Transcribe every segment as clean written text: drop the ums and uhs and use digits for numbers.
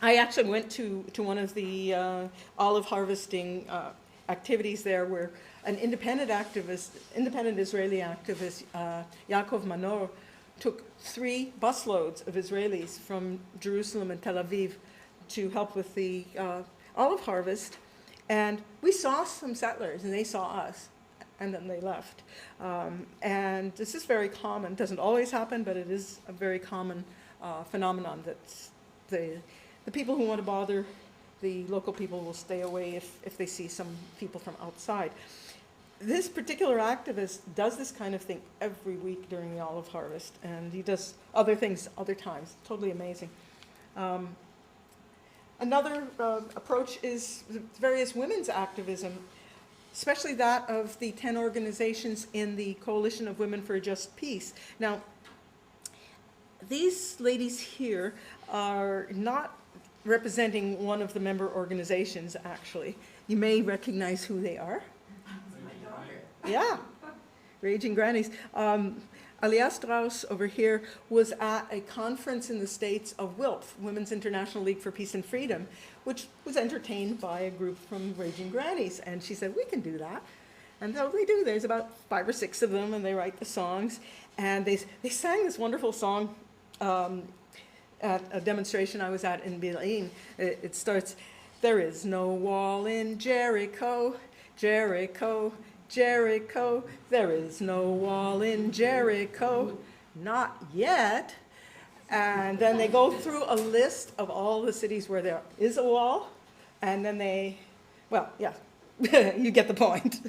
I actually went to one of the olive harvesting activities there where an independent Israeli activist, Yaakov Manor, took 3 busloads of Israelis from Jerusalem and Tel Aviv to help with the olive harvest. And we saw some settlers, and they saw us, and then they left. And this is very common. It doesn't always happen, but it is a very common phenomenon that the people who want to bother the local people will stay away if they see some people from outside. This particular activist does this kind of thing every week during the olive harvest, and he does other things other times. Totally amazing. Another approach is various women's activism, especially that of the 10 organizations in the Coalition of Women for a Just Peace. Now, these ladies here are not representing one of the member organizations, actually. You may recognize who they are. Yeah, Raging Grannies. Alia Strauss over here was at a conference in the States of WILPF, Women's International League for Peace and Freedom, which was entertained by a group from Raging Grannies. And she said, we can do that. And so they do. There's about 5 or 6 of them, and they write the songs. And they sang this wonderful song at a demonstration I was at in Bil'in. It starts, there is no wall in Jericho, Jericho, Jericho, there is no wall in Jericho, not yet. And then they go through a list of all the cities where there is a wall, and then they, well, yeah, you get the point.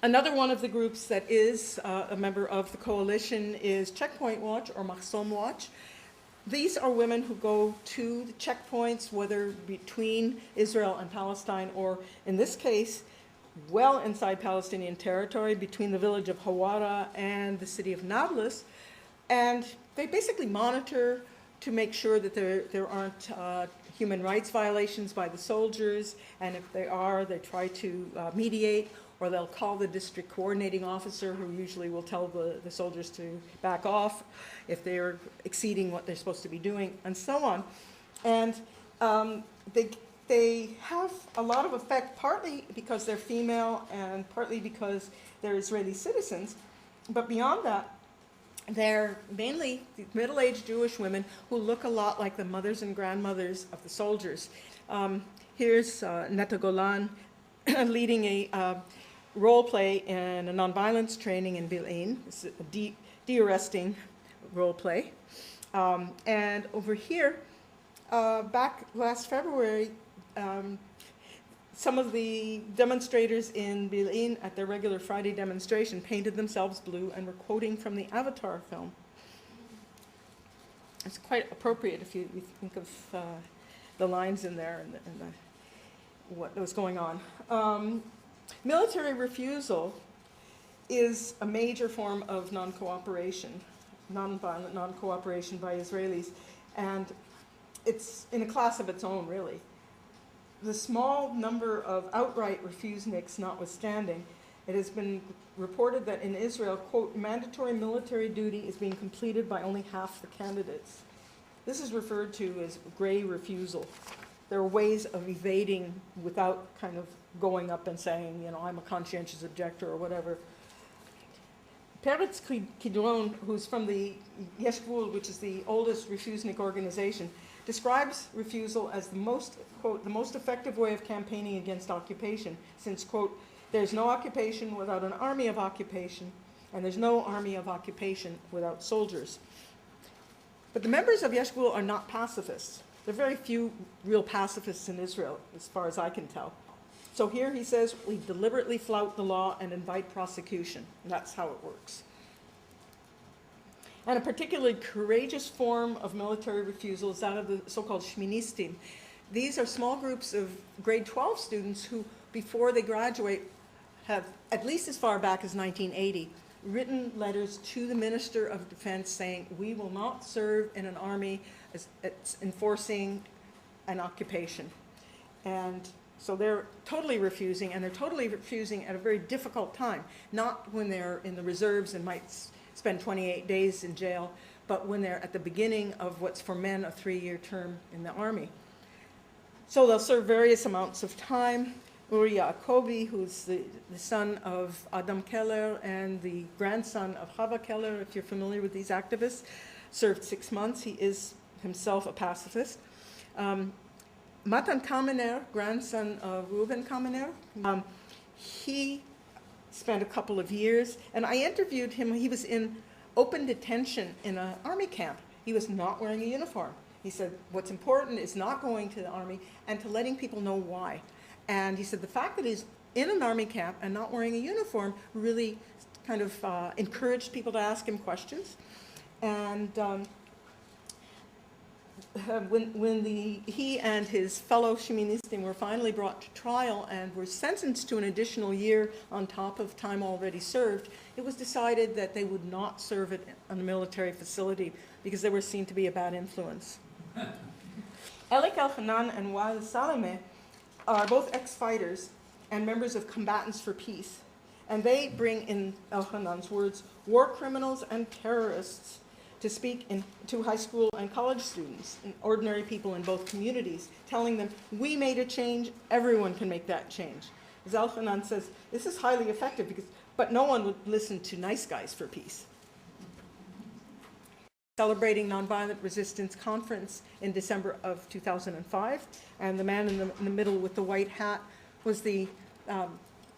Another one of the groups that is a member of the coalition is Checkpoint Watch or Mahsom Watch. These are women who go to the checkpoints, whether between Israel and Palestine, or in this case, well inside Palestinian territory, between the village of Hawara and the city of Nablus. And they basically monitor to make sure that there aren't human rights violations by the soldiers, and if they are, they try to mediate, or they'll call the district coordinating officer, who usually will tell the soldiers to back off if they're exceeding what they're supposed to be doing, and so on. And they have a lot of effect, partly because they're female and partly because they're Israeli citizens. But beyond that, they're mainly middle-aged Jewish women who look a lot like the mothers and grandmothers of the soldiers. Here's Netta Golan leading a role play in a nonviolence training in Bil'in. It's a de-arresting role play. And over here, back last February, some of the demonstrators in Bil'in at their regular Friday demonstration painted themselves blue and were quoting from the Avatar film. It's quite appropriate if you think of the lines in there and what was going on. Military refusal is a major form of non-cooperation, nonviolent non-cooperation by Israelis, and it's in a class of its own, really. The small number of outright refuseniks notwithstanding, it has been reported that in Israel, quote, mandatory military duty is being completed by only half the candidates. This is referred to as gray refusal. There are ways of evading without kind of going up and saying, you know, I'm a conscientious objector or whatever. Peretz Kidron, who's from the Yesh Gvul, which is the oldest refusenik organization, describes refusal as the most, quote, the most effective way of campaigning against occupation, since, quote, there's no occupation without an army of occupation, and there's no army of occupation without soldiers. But the members of Yesh Gvul are not pacifists. There are very few real pacifists in Israel, as far as I can tell. So here he says, we deliberately flout the law and invite prosecution. And that's how it works. And a particularly courageous form of military refusal is that of the so-called shministim. These are small groups of grade 12 students who, before they graduate, have, at least as far back as 1980, written letters to the Minister of Defense saying, we will not serve in an army as enforcing an occupation. And so they're totally refusing, and they're totally refusing at a very difficult time, not when they're in the reserves and might spend 28 days in jail, but when they're at the beginning of what's for men a 3-year term in the army. So they'll serve various amounts of time. Uri Yacobi, who's the son of Adam Keller and the grandson of Chava Keller, if you're familiar with these activists, served 6 months. He is himself a pacifist. Matan Kamener, grandson of Reuben Kamener, he spent a couple of years, and I interviewed him. He was in open detention in an army camp. He was not wearing a uniform. He said, what's important is not going to the army and to letting people know why. And he said the fact that he's in an army camp and not wearing a uniform really kind of encouraged people to ask him questions. And when he and his fellow Sheministim were finally brought to trial and were sentenced to an additional year on top of time already served, it was decided that they would not serve at a military facility because they were seen to be a bad influence. Elik Elchanan and Wael Salameh are both ex-fighters and members of Combatants for Peace. And they bring, in Elchanan's words, war criminals and terrorists to speak to high school and college students and ordinary people in both communities, telling them, we made a change, everyone can make that change. As Elchanan says, this is highly effective, but no one would listen to nice guys for peace. Celebrating Nonviolent Resistance Conference in December of 2005, and the man in the middle with the white hat was the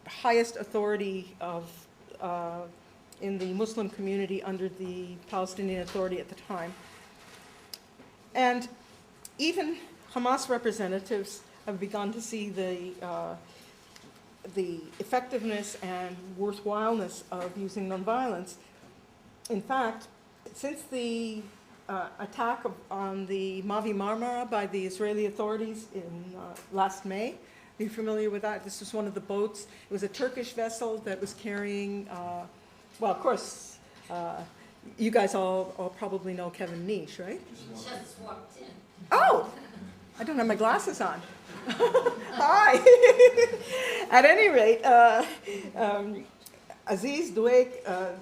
highest authority of in the Muslim community under the Palestinian Authority at the time. And even Hamas representatives have begun to see the effectiveness and worthwhileness of using nonviolence. In fact, since the attack on the Mavi Marmara by the Israeli authorities in last May, are you familiar with that? This was one of the boats. It was a Turkish vessel that was carrying, well, of course, you guys all probably know Kevin Nish, right? Just walked in. Oh, I don't have my glasses on. Hi. At any rate, Aziz Dweik, a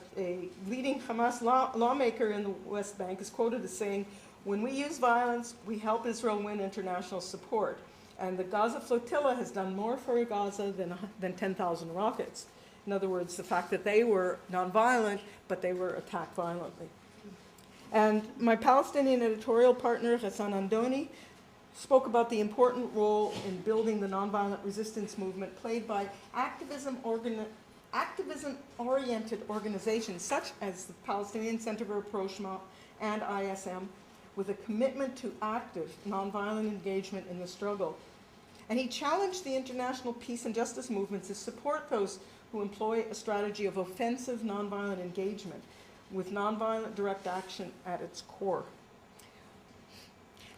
leading Hamas lawmaker in the West Bank, is quoted as saying, when we use violence, we help Israel win international support. And the Gaza flotilla has done more for Gaza than 10,000 rockets. In other words, the fact that they were nonviolent, but they were attacked violently. And my Palestinian editorial partner, Hassan Andoni, spoke about the important role in building the nonviolent resistance movement played by activism-oriented organizations such as the Palestinian Center for Rapprochement and ISM, with a commitment to active nonviolent engagement in the struggle. And he challenged the international peace and justice movements to support those who employ a strategy of offensive nonviolent engagement with nonviolent direct action at its core.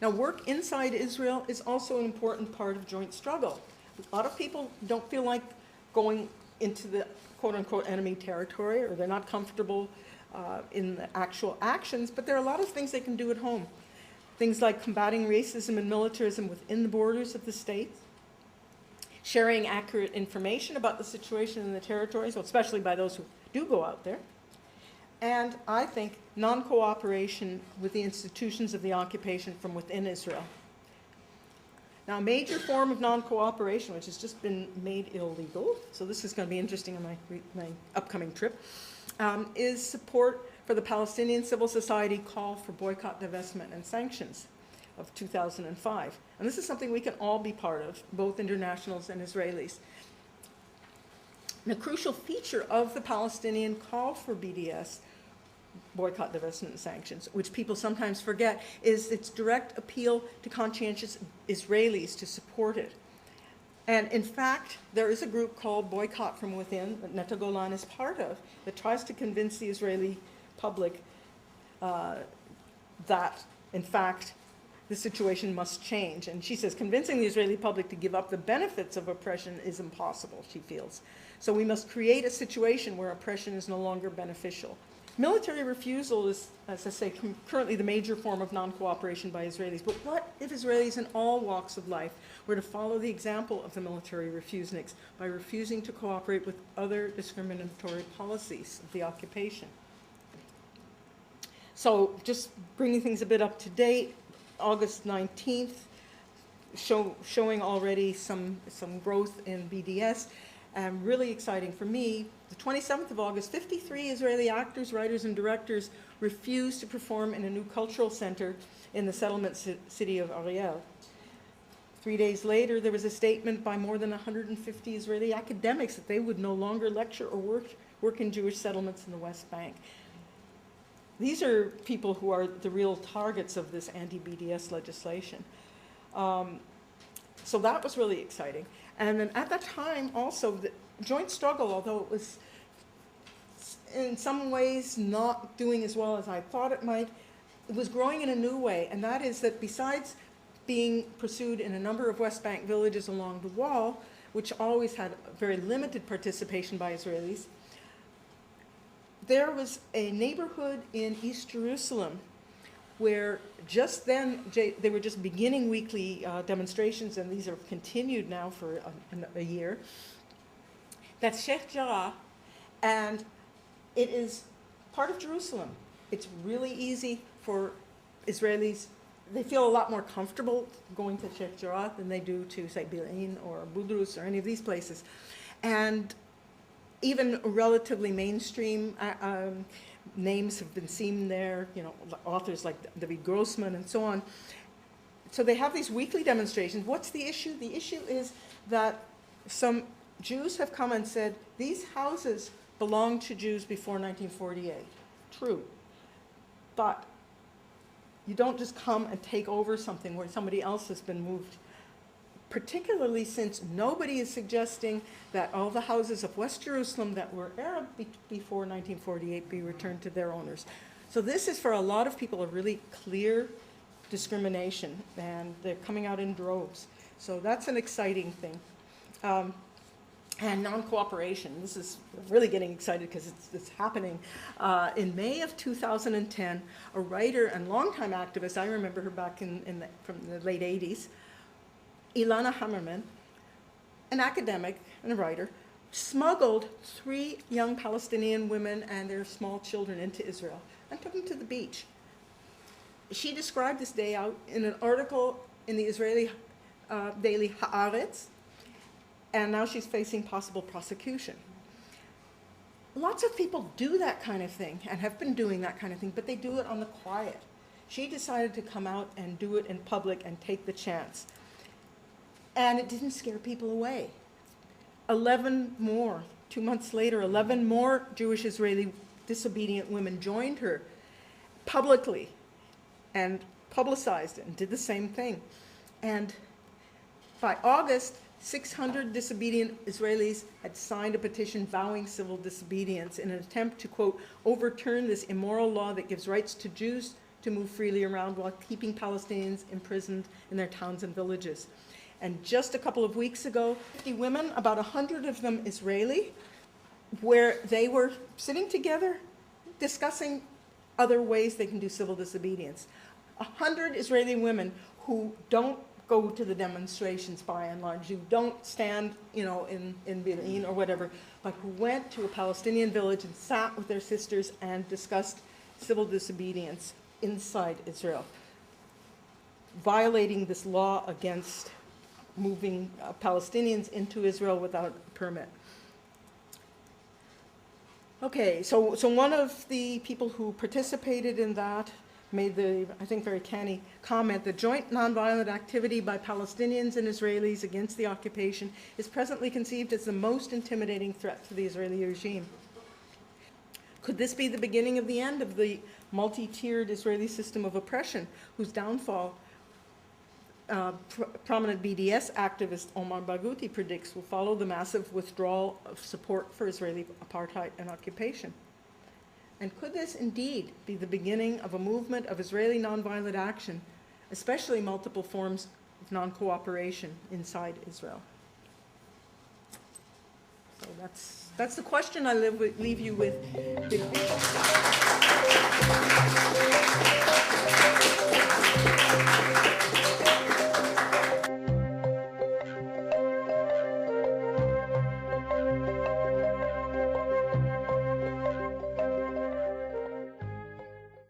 Now, work inside Israel is also an important part of joint struggle. A lot of people don't feel like going into the quote-unquote enemy territory, or they're not comfortable in the actual actions, but there are a lot of things they can do at home. Things like combating racism and militarism within the borders of the state, sharing accurate information about the situation in the territories, especially by those who do go out there, and I think non-cooperation with the institutions of the occupation from within Israel. Now, a major form of non-cooperation, which has just been made illegal, so this is going to be interesting on my upcoming trip, is support for the Palestinian civil society call for boycott, divestment, and sanctions of 2005. And this is something we can all be part of, both internationals and Israelis. And a crucial feature of the Palestinian call for BDS, boycott, divestment, and sanctions, which people sometimes forget, is its direct appeal to conscientious Israelis to support it. And in fact, there is a group called Boycott from Within, that Netta Golan is part of, that tries to convince the Israeli public that, in fact, the situation must change. And she says convincing the Israeli public to give up the benefits of oppression is impossible, she feels. So we must create a situation where oppression is no longer beneficial. Military refusal is, as I say, currently the major form of non-cooperation by Israelis. But what if Israelis in all walks of life were to follow the example of the military refuseniks by refusing to cooperate with other discriminatory policies of the occupation? So just bringing things a bit up to date, August 19th, showing already some growth in BDS. And really exciting for me, the 27th of August, 53 Israeli actors, writers, and directors refused to perform in a new cultural center in the settlement city of Ariel. 3 days later, there was a statement by more than 150 Israeli academics that they would no longer lecture or work in Jewish settlements in the West Bank. These are people who are the real targets of this anti-BDS legislation. So that was really exciting. And then at that time also, the joint struggle, although it was in some ways not doing as well as I thought it might, it was growing in a new way. And that is that besides being pursued in a number of West Bank villages along the wall, which always had very limited participation by Israelis, there was a neighborhood in East Jerusalem where just then they were just beginning weekly demonstrations, and these are continued now for a year. That's Sheikh Jarrah, and it is part of Jerusalem. It's really easy for Israelis. They feel a lot more comfortable going to Sheikh Jarrah than they do to, say, Bil'in or Budrus or any of these places. And even relatively mainstream names have been seen there, you know, authors like David Grossman and so on. So they have these weekly demonstrations. What's the issue? The issue is that some Jews have come and said, these houses belonged to Jews before 1948. True. But you don't just come and take over something where somebody else has been moved, particularly since nobody is suggesting that all the houses of West Jerusalem that were Arab before 1948 be returned to their owners. So this is, for a lot of people, a really clear discrimination, and they're coming out in droves. So that's an exciting thing. And non-cooperation. This is really getting excited because it's happening. In May of 2010, a writer and longtime activist, I remember her back from the late 80s, Ilana Hammerman, an academic and a writer, smuggled 3 young Palestinian women and their small children into Israel and took them to the beach. She described this day out in an article in the Israeli daily Haaretz, and now she's facing possible prosecution. Lots of people do that kind of thing and have been doing that kind of thing, but they do it on the quiet. She decided to come out and do it in public and take the chance. And it didn't scare people away. 11 more, 2 months later, 11 more Jewish Israeli disobedient women joined her publicly and publicized it and did the same thing. And by August, 600 disobedient Israelis had signed a petition vowing civil disobedience in an attempt to, quote, overturn this immoral law that gives rights to Jews to move freely around while keeping Palestinians imprisoned in their towns and villages. And just a couple of weeks ago, 50 women, about 100 of them Israeli, where they were sitting together discussing other ways they can do civil disobedience. 100 Israeli women who don't go to the demonstrations by and large, who don't stand, you know, in Bil'in or whatever, but who went to a Palestinian village and sat with their sisters and discussed civil disobedience inside Israel, violating this law against moving Palestinians into Israel without a permit. Okay, so one of the people who participated in that made the, I think, very canny comment: the joint nonviolent activity by Palestinians and Israelis against the occupation is presently conceived as the most intimidating threat to the Israeli regime. Could this be the beginning of the end of the multi-tiered Israeli system of oppression, whose downfall prominent BDS activist Omar Barghouti predicts will follow the massive withdrawal of support for Israeli apartheid and occupation? And could this indeed be the beginning of a movement of Israeli nonviolent action, especially multiple forms of non-cooperation inside Israel? So that's the question I leave you with.